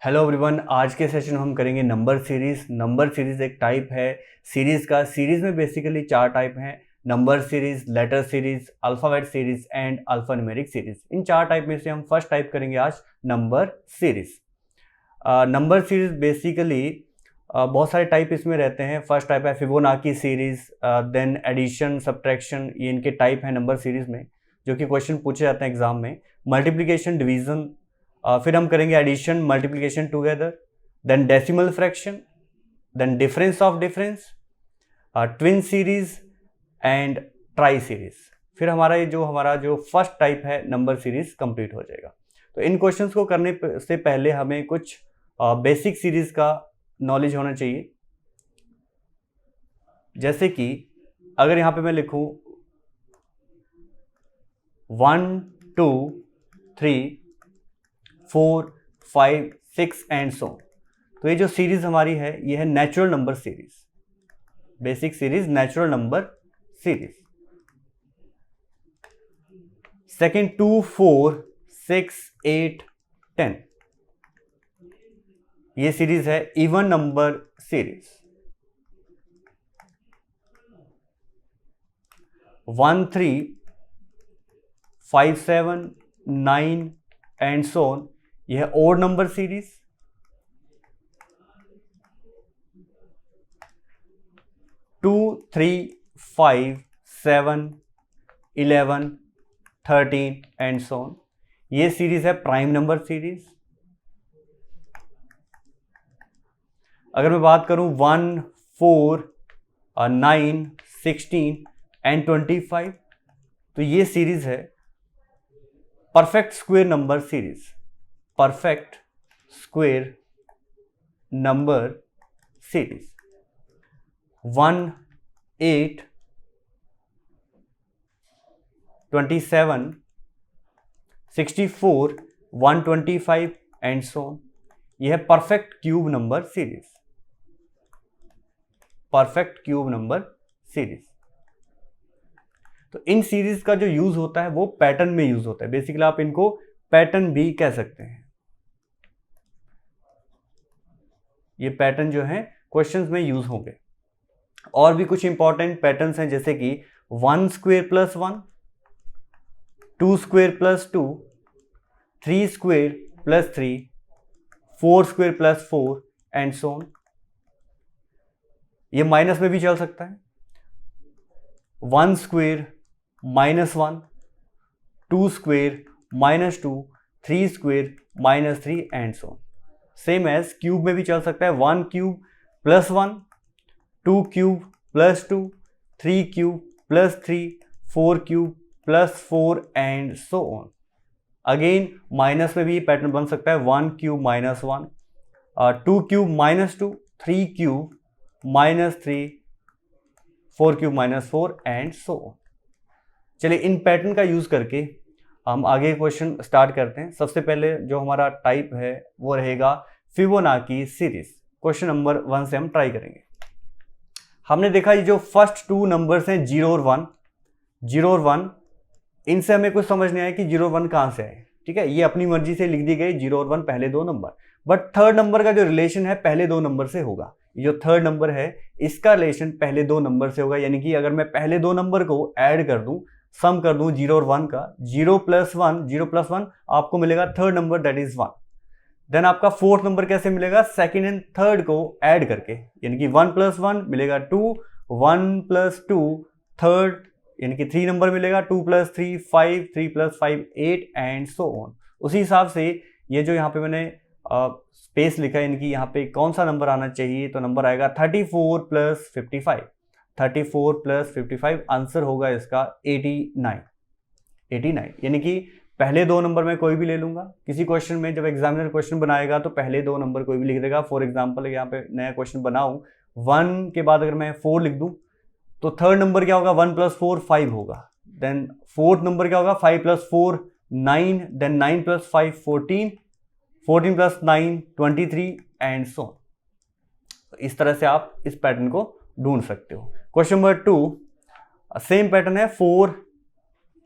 Hello everyone, आज के session में हम करेंगे नंबर सीरीज। नंबर सीरीज एक टाइप है सीरीज का। सीरीज में बेसिकली 4 टाइप हैं: number series, letter series, alphabet series and alphanumeric series. इन 4 टाइप में से हम फर्स्ट टाइप करेंगे आज, number series. Number series basically बहुत सारे टाइप इसमें रहते हैं। फर्स्ट टाइप है Fibonacci series, then addition, subtraction, ये इनके टाइप हैं नंबर सीरीज में, जो कि क्वेश्चन पूछे जाते हैं एग्जाम में। मल्टीप्लिकेशन, डिवीजन, फिर हम करेंगे addition, multiplication together, then decimal fraction, then difference of difference, twin series and tri series. फिर हमारा जो फर्स्ट टाइप है नंबर सीरीज कंप्लीट हो जाएगा। तो इन क्वेश्चंस को करने से पहले हमें कुछ बेसिक सीरीज का नॉलेज होना चाहिए। जैसे कि अगर यहां पे मैं लिखूं 1 2 3 4 5 6 एंड सो, तो ये जो सीरीज हमारी है ये है natural number series, basic series natural number series. Second 2 4 6 8 10, ये सीरीज है even number series. 1 3 5 7 9 and so on, यह है odd number series. 2 3 5 7 11 13 and so on, ये सीरीज है प्राइम नंबर सीरीज। अगर मैं बात करूं 1 4 9 16 एंड 25, तो ये सीरीज है perfect square number series. Perfect square number series 1 8 27 64 125 and so on, यह है perfect cube number series. Perfect cube number series. तो इन सीरीज का जो यूज होता है वो पैटर्न में यूज होता है। बेसिकली आप इनको पैटर्न भी कह सकते हैं। ये पैटर्न जो है क्वेश्चंस में यूज होंगे। और भी कुछ इंपॉर्टेंट पैटर्न्स हैं, जैसे कि 1 square plus 1, 2 square plus 2, 3 square plus 3, 4 square plus 4 and so on. ये माइनस में भी चल सकता है। 1 square minus 1, 2 square minus 2, 3 square minus 3 and so on. Same as cube में भी चल सकता है। 1 cube plus 1, 2 cube plus 2, 3 cube plus 3, 4 cube plus 4 and so on. Again minus में भी पैटर्न बन सकता है। 1 cube minus 1, 2 cube minus 2, 3 cube minus 3, 4 cube minus 4 and so on. चलिए इन पैटर्न का यूज करके हम आगे क्वेश्चन स्टार्ट करते हैं। सबसे पहले जो हमारा टाइप है वो रहेगा फिबोनाची सीरीज। क्वेश्चन नंबर 1 से हम ट्राई करेंगे। हमने देखा ये जो फर्स्ट 2 नंबर्स हैं 0 और 1, 0 और 1, इनसे हमें कुछ समझ नहीं आया कि 0 और 1 कहां से आए। ठीक है, ये अपनी मर्जी से लिख दी गई 0 और 1 पहले 2 नंबर, बट थर्ड नंबर का जो रिलेशन है पहले 2 नंबर से होगा। ये जो थर्ड नंबर है इसका रिलेशन पहले 2 नंबर से होगा। यानी कि अगर मैं पहले 2 नंबर को ऐड कर दूं, सम कर दूं 0 और 1 का, 0 प्लस 1 आपको मिलेगा third number, that is 1। Then आपका फोर्थ नंबर कैसे मिलेगा? सेकंड एंड थर्ड को ऐड करके, यानी कि 1 प्लस 1 मिलेगा 2, 1 प्लस 2 थर्ड, यानी कि 3 नंबर मिलेगा, 2 plus 3 5, 3 plus 5 8 and so on. उसी हिसाब से ये जो यहाँ पे मैंने स्पेस लिखा है, यानी कि यहाँ पे कौन सा नंबर आना चाहिए, तो नंबर आएगा 34 प्लस 55। 34 प्लस 55 आंसर होगा इसका 89। 89 यानी कि पहले 2 नंबर में कोई भी ले लूंगा। किसी क्वेश्चन में जब एग्जामिनर क्वेश्चन बनाएगा तो पहले 2 नंबर कोई भी लिख देगा। फॉर एग्जांपल यहाँ पे नया क्वेश्चन बनाऊं, 1 के बाद अगर मैं 4 लिख दूं तो थर्ड नंबर क्या होगा? 1 प्लस 4 5 होगा। देन फोर्थ नंबर क्या होगा? 5 plus 4 9, then 9 plus 5 14, 14 plus 9 23 and so. इस तरह से आप इस पैटर्न को ढूंढ सकते हो। क्वेश्चन नंबर 2, सेम पैटर्न है। 4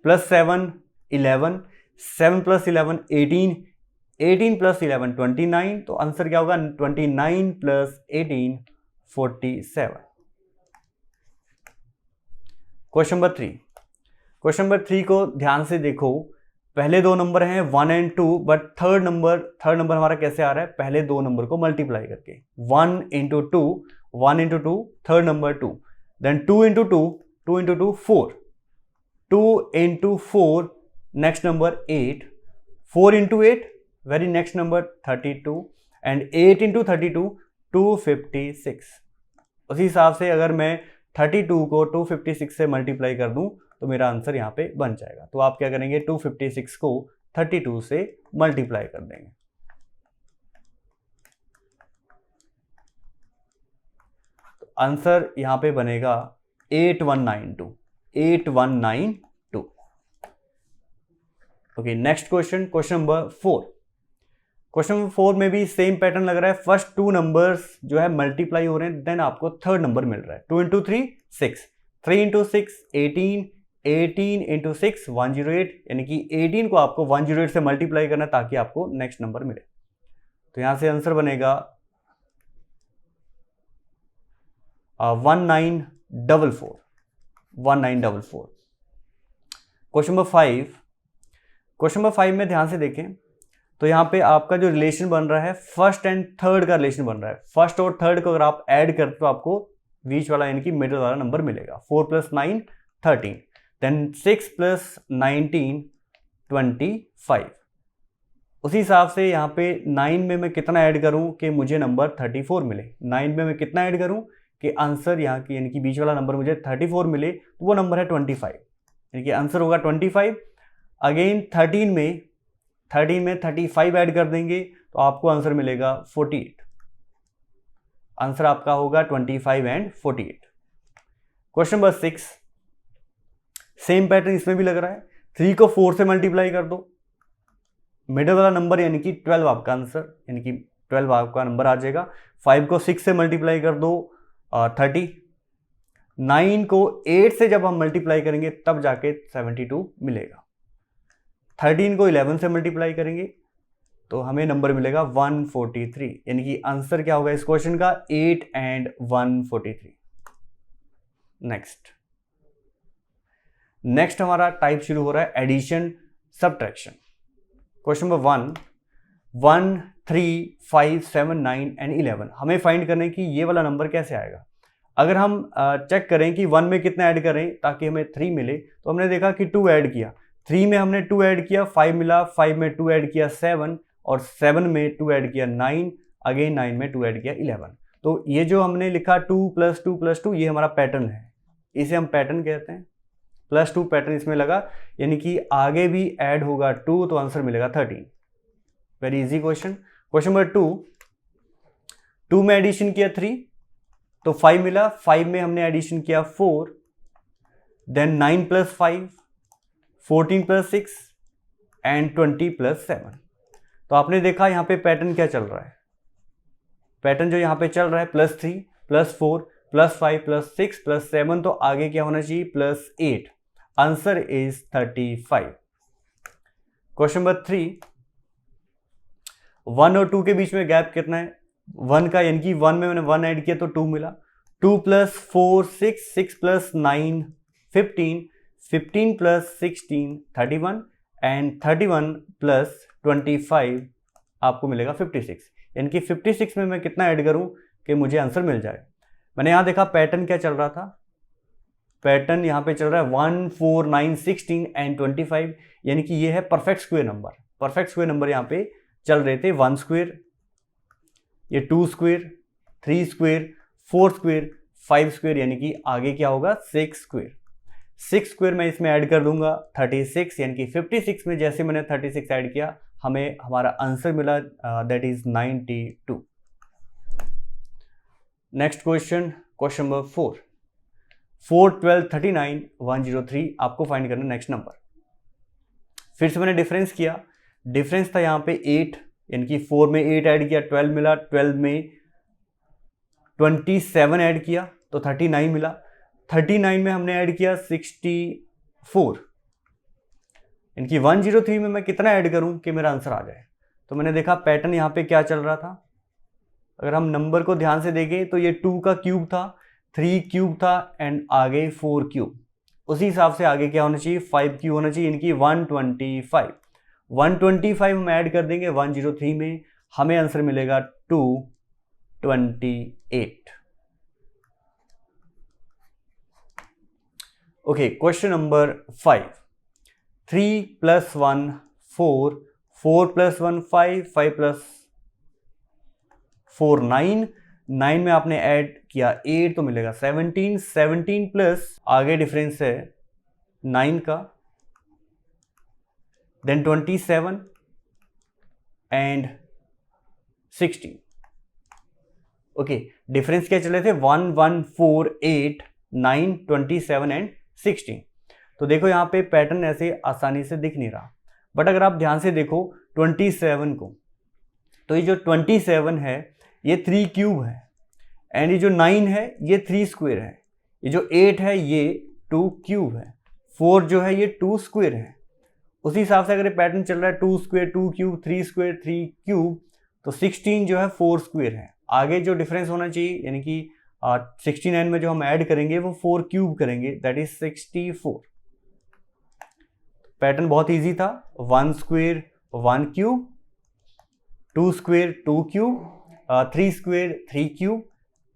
प्लस 7 11, 7 प्लस 11 18, 18 प्लस 11 29, तो आंसर क्या होगा 29 plus 18 47। Question number 3, question number 3 को ध्यान से देखो। पहले दो नंबर हैं 1 एंड 2, बट थर्ड नंबर हमारा कैसे आ रहा है, पहले दो नंबर को मल्टीप्लाई करके 1 into 2, 1 into 2, third number 2, then 2 into 2, 2 into 2 4, 2 into 4 next number 8, 4 into 8 very next number 32, and 8 into 32 256। उसी हिसाब से अगर मैं 32 को 256 से मल्टीप्लाई कर दूं तो मेरा आंसर यहाँ पे बन जाएगा। तो आप क्या करेंगे, 256 को 32 से मल्टीप्लाई कर देंगे। तो आंसर यहाँ पे बनेगा 8192, 8192। Okay, next question, question number 4। Question number 4 में भी सेम पैटर्न लग रहा है। फर्स्ट टू नंबर्स जो है मल्टीप्लाई हो रहे हैं, देन आपको थर्ड नंबर मिल रहा है। 2 इंटू 3 6, 3 इंटू 6 18, 18 इंटू 6 108, यानी कि 18 को आपको 108 से मल्टीप्लाई करना ताकि आपको नेक्स्ट नंबर मिले। तो यहां से आंसर बनेगा 1944, 1944। क्वेश्चन नंबर 5, क्वेश्चन नंबर 5 में ध्यान से देखें तो यहाँ पे आपका जो रिलेशन बन रहा है फर्स्ट एंड थर्ड का रिलेशन बन रहा है। फर्स्ट और थर्ड को अगर आप ऐड करते तो आपको बीच वाला यानी कि मिडिल वाला नंबर मिलेगा। 4 प्लस 9 13, देन 6 प्लस 19 25। उसी हिसाब से यहाँ पे 9 में मैं कितना ऐड करूँ कि मुझे नंबर 34 मिले। 9 में मैं कितना ऐड करूँ कि आंसर यहाँ की यानी कि बीच वाला नंबर मुझे 34 मिले, तो वो नंबर है 25, यानी कि आंसर होगा 25। अगेन 13 में 35 ऐड कर देंगे तो आपको आंसर मिलेगा 48। आंसर आपका होगा 25 and 48। Question number 6, same pattern इसमें भी लग रहा है। 3 को 4 से मल्टीप्लाई कर दो, मिडिल वाला नंबर यानी कि 12 आपका आंसर, यानी कि 12 आपका नंबर आ जाएगा। 5 को 6 से मल्टीप्लाई कर दो 30, 9 को 8 से जब हम मल्टीप्लाई करेंगे तब जाके 72 मिलेगा। 13 को 11 से मल्टीप्लाई करेंगे तो हमें नंबर मिलेगा 143, यानी कि आंसर क्या होगा इस क्वेश्चन का 8 एंड 143। नेक्स्ट हमारा टाइप शुरू हो रहा है addition subtraction. Question number 1, 1 3 5 7 9 and 11 हमें फाइंड करना है कि ये वाला नंबर कैसे आएगा। अगर हम चेक करें कि 1 में कितना ऐड करें ताकि हमें 3 मिले, तो हमने देखा कि 2 ऐड किया, 3 में हमने 2 ऐड किया 5 मिला, 5 में 2 ऐड किया 7, और 7 में 2 ऐड किया 9, अगेन 9 में 2 ऐड किया 11। तो ये जो हमने लिखा 2 + 2 + 2 ये हमारा पैटर्न है, इसे हम पैटर्न कहते हैं। +2 पैटर्न इसमें लगा, यानी कि आगे भी ऐड होगा 2 तो आंसर मिलेगा 13। Very easy question. Question number 2, 2 में एडिशन किया 3 तो 5 मिला, 5 में हमने एडिशन किया 4, देन 9 + 5, 14 + 6 एंड 20 + 7। तो आपने देखा यहाँ पे पैटर्न क्या चल रहा है। पैटर्न जो यहाँ पे चल रहा है +3 +4 +5 +6 +7, तो आगे क्या होना चाहिए +8। Answer is 35। क्वेश्चन नंबर 3, 1 और 2 के बीच में गैप कितना है 1 का, यानी कि 1 में मैंने 1 ऐड किया तो 2 मिला। 2 + 4 6, 6 + 9 15, 15 + 16 31, एंड 31 + 25 आपको मिलेगा 56, यानी कि 56 में मैं कितना ऐड करूं कि मुझे आंसर मिल जाए। मैंने यहां देखा पैटर्न क्या चल रहा था, पैटर्न यहां पे चल रहा है 1 4 9 16 एंड 25, यानी कि ये है perfect square number. Perfect square number यहां पे चल रहे थे 1 स्क्वायर, ये 2 स्क्वायर, 3 स्क्वायर, 4 स्क्वायर, 5 स्क्वायर, यानी कि आगे क्या होगा 6 स्क्वायर। 6 स्क्वायर मैं इसमें ऐड कर दूंगा 36, यानी कि 56 में जैसे मैंने 36 ऐड किया हमें हमारा आंसर मिला, that is 92। Next question, question number 4, 4 12 39 103 आपको फाइंड करना नेक्स्ट नंबर। फिर से मैंने डिफरेंस किया, डिफरेंस था यहाँ पे 8, यानी कि 4 में 8 ऐड किया 12 मिला, 12 में 27 ऐड किया तो 39 मिला, 39 में हमने ऐड किया 64, यानी कि 103 में मैं कितना ऐड करूं कि मेरा आंसर आ जाए। तो मैंने देखा पैटर्न यहाँ पे क्या चल रहा था, अगर हम नंबर को ध्यान से देखें तो ये 2 का क्यूब था, 3 क्यूब था एंड आगे 4 क्यूब। उसी हिसाब से आगे क्या होना चाहिए, 5 क्यूब होना चाहिए, इनकी 125। 125 हम ऐड कर देंगे 103 में, हमें आंसर मिलेगा 228। Okay, question number 5। 3 + 1 4, 4 + 1 5, 5 + 4 9, 9 में आपने ऐड किया 8 तो मिलेगा 17, 17 प्लस आगे डिफरेंस है 9 का, देन 27 एंड 16। ओके, डिफरेंस क्या चले थे, 1 1 4 8 9 27 एंड 16। तो देखो यहाँ पे पैटर्न ऐसे आसानी से दिख नहीं रहा, बट अगर आप ध्यान से देखो 27 को, तो ये जो 27 है ये 3 क्यूब है, एंड ये जो 9 है ये 3 स्क्वायर है, ये जो 8 है ये 2 क्यूब है, 4 जो है ये 2 स्क्वायर है। उसी हिसाब से अगर ये पैटर्न चल रहा है 2 स्क्वायर 2 क्यूब 3 स्क्वायर 3 क्यूब, तो 16 जो है 4 स्क्वायर है। आगे जो डिफरेंस होना चाहिए यानी कि 69 में जो हम ऐड करेंगे वो 4 क्यूब करेंगे, दैट इज 64। पैटर्न बहुत इजी था, 1 square 1 cube, 2 square 2 cube, 3 square 3 cube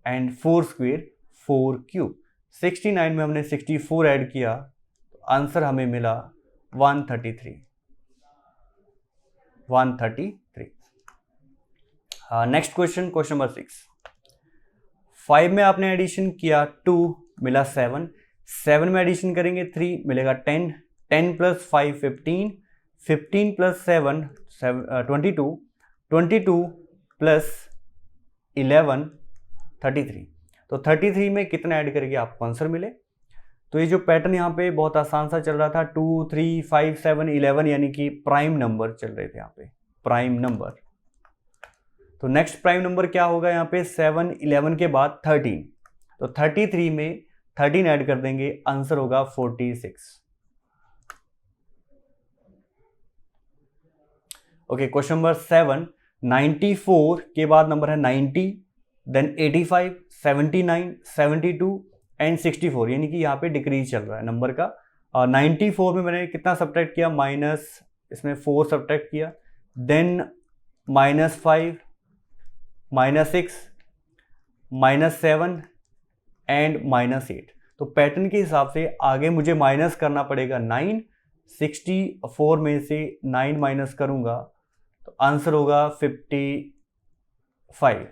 and 4 square 4 cube. 69 में हमने 64 ऐड किया तो आंसर हमें मिला 133। Next question, question number 6। 5 में आपने एडिशन किया 2 मिला 7, 7 में एडिशन करेंगे 3 मिलेगा 10, 10 + 5 15, 15 + 7 22, 22 + 11 33। तो 33 में कितना ऐड करके आपको आंसर मिले। तो ये जो पैटर्न यहाँ पे बहुत आसान सा चल रहा था, 2 3 5 7 11 यानी कि प्राइम नंबर चल रहे थे यहाँ पे, प्राइम नंबर। तो नेक्स्ट प्राइम नंबर क्या होगा यहाँ पे, 7 11 के बाद 13, तो 33 में 13 ऐड कर देंगे, आंसर होगा 46। Okay, question number 7। 94 के बाद नंबर है 90, देन 85 79 72 एंड 64, यानी कि यहाँ पे डिक्रीज चल रहा है नंबर का। 94 में मैंने कितना सब्ट्रैक्ट किया, माइनस इसमें 4 सब्ट्रैक्ट किया, देन -5 -6 -7 एंड -8। तो पैटर्न के हिसाब से आगे मुझे माइनस करना पड़ेगा 9, 64 में से 9 माइनस करूंगा तो आंसर होगा 55।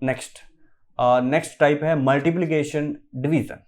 नेक्स्ट टाइप है मल्टीप्लिकेशन डिवीजन।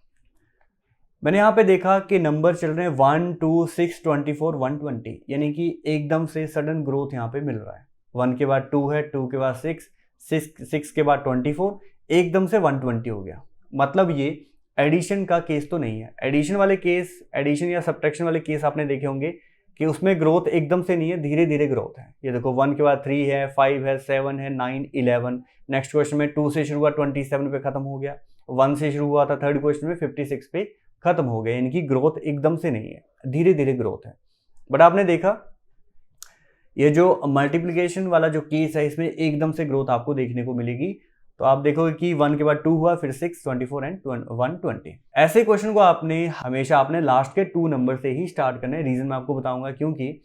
मैंने यहाँ पे देखा कि नंबर चल रहे हैं 1 2 6 24 120, यानी कि एकदम से सडन ग्रोथ यहाँ पे मिल रहा है। 1 के बाद 2 है, 2 के बाद 6 के बाद 24, एकदम से 120 हो गया। मतलब ये एडिशन का केस तो नहीं है। एडिशन वाले केस, एडिशन या सब्ट्रैक्शन वाले केस आपने देखे होंगे कि उसमें ग्रोथ एकदम से नहीं है, धीरे धीरे ग्रोथ है। ये देखो 1 के बाद 3 है, 5 है, 7 है, 9 11। नेक्स्ट क्वेश्चन में 2 से शुरू हुआ 27 पे खत्म हो गया, 1 से शुरू हुआ था थर्ड क्वेश्चन में 56 पे खत्म हो गया, यानी कि ग्रोथ एकदम से नहीं है, धीरे धीरे ग्रोथ है। बट आपने देखा ये जो मल्टीप्लिकेशन वाला जो केस है इसमें एकदम से ग्रोथ आपको देखने को मिलेगी। तो आप देखोगे कि 1 के बाद 2 हुआ, फिर 6 24 एंड 120। ऐसे क्वेश्चन को आपने हमेशा लास्ट के 2 नंबर से ही स्टार्ट करना है। रीजन मैं आपको बताऊंगा, क्योंकि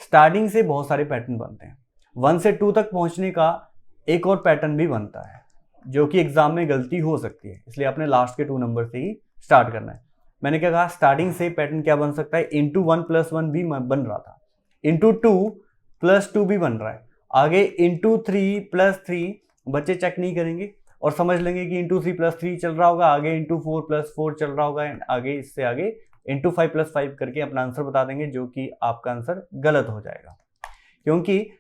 स्टार्टिंग से बहुत सारे पैटर्न बनते हैं। 1 से 2 तक पहुंचने का एक और पैटर्न भी बनता है जो कि एग्जाम में गलती हो सकती है, इसलिए आपने लास्ट के 2 नंबर से ही स्टार्ट करना है। मैंने क्या कहा, स्टार्टिंग से पैटर्न क्या बन सकता है, इंटू 1 + 1 भी बन रहा था, इंटू 2 + 2 भी बन रहा है, आगे इंटू 3 + 3 बच्चे चेक नहीं करेंगे और समझ लेंगे कि इंटू 3 + 3 चल रहा होगा, आगे इंटू 4 + 4 चल रहा होगा, आगे इससे आगे इंटू 5 + 5 करके अपना आंसर बता देंगे, जो कि आपका आंसर गलत हो जाएगा। क्योंकि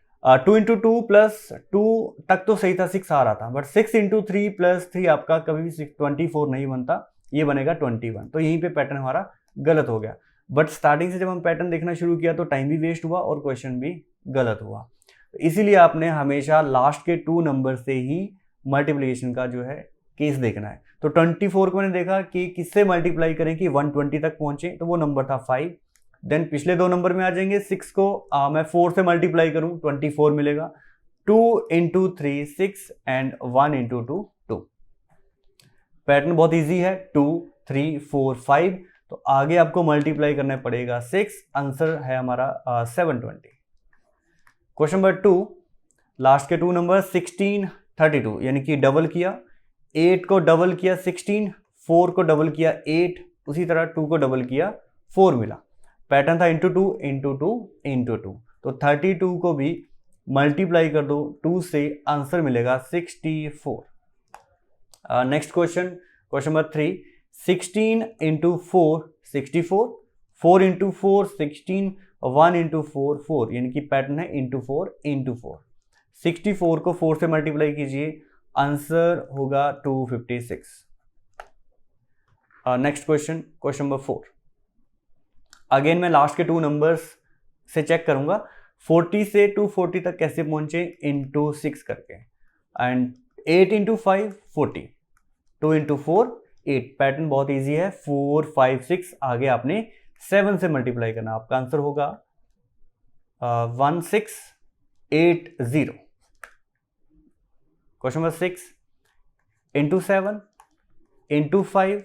2 × 2 + 2 तक तो सही था, 6 आ रहा था, बट 6 × 3 + 3 आपका कभी भी 24 नहीं बनता, ये बनेगा 21। तो यहीं पे पैटर्न हमारा गलत हो गया। बट स्टार्टिंग से जब हम पैटर्न देखना शुरू किया तो टाइम भी वेस्ट हुआ और क्वेश्चन भी गलत हुआ। इसीलिए आपने हमेशा लास्ट के 2 नंबर से ही मल्टीप्लिकेशन का जो है केस देखना है। तो 24 को मैंने देखा कि किससे मल्टीप्लाई करें कि 120 तक पहुंचे, तो वो नंबर था 5। देन पिछले दो नंबर में आ जाएंगे, 6 को मैं 4 से मल्टीप्लाई करूं 24 मिलेगा, 2 इंटू 3 6 एंड 1 इंटू 2 2। पैटर्न बहुत ईजी है, 2 3 4 5, तो आगे आपको मल्टीप्लाई करना पड़ेगा 6, आंसर है हमारा 720। क्वेश्चन नंबर 2, लास्ट के 2 नंबर 16 32, यानी कि डबल किया, 8 को डबल किया 16, 4 को डबल किया 8, उसी तरह 2 को डबल किया 4 मिला। पैटर्न था इंटू 2 इंटू 2 इंटू 2, तो 32 को भी मल्टीप्लाई कर दो 2 से, आंसर मिलेगा 64। Next question, question number 3, 16 into 4 64, 4 into 4 16, 1 into 4 4, यानी कि पैटर्न है इंटू 4 इंटू 4। 64 को 4 से मल्टीप्लाई कीजिए, आंसर होगा 256। Next question, question number 4, again मैं लास्ट के 2 नंबर्स से चेक करूंगा 40 से 240 तक कैसे पहुंचे, इंटू 6 करके, एंड 8 इंटू 5 40, 2 इंटू 4 8। पैटर्न बहुत इजी है, 4 5 6, आगे आपने 7 से मल्टीप्लाई करना, आपका आंसर होगा 1680। Question number 6, into 7 into 5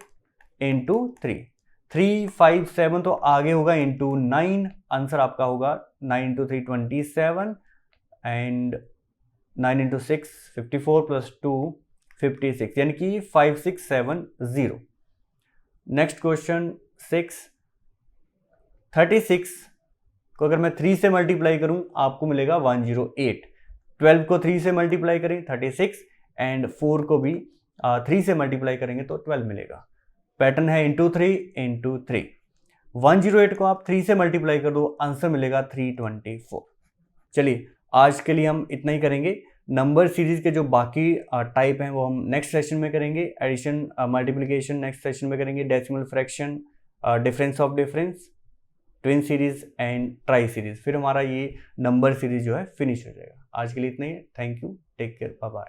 into 3, 3 5 7, तो आगे होगा इंटू 9, आंसर आपका होगा 9 इंटू 3 27, एंड 9 इंटू 6 54 प्लस 2 56, यानी कि 5670। नेक्स्ट क्वेश्चन 6, 36 को अगर मैं 3 से मल्टीप्लाई करूं आपको मिलेगा 108। 12 को 3 से मल्टीप्लाई करें 36, एंड 4 को भी 3 से मल्टीप्लाई करेंगे तो 12 मिलेगा। पैटर्न है इंटू 3 इंटू 3। 108 को आप 3 से मल्टीप्लाई कर दो, आंसर मिलेगा 324। चलिए आज के लिए हम इतना ही करेंगे। नंबर सीरीज के जो बाकी टाइप हैं वो हम नेक्स्ट सेशन में करेंगे। एडिशन मल्टीप्लिकेशन नेक्स्ट सेशन में करेंगे, decimal fraction, difference of difference, twin series and tri series, फिर हमारा ये नंबर सीरीज जो है फिनिश हो जाएगा। आज के लिए इतना ही, thank you, take care, bye bye.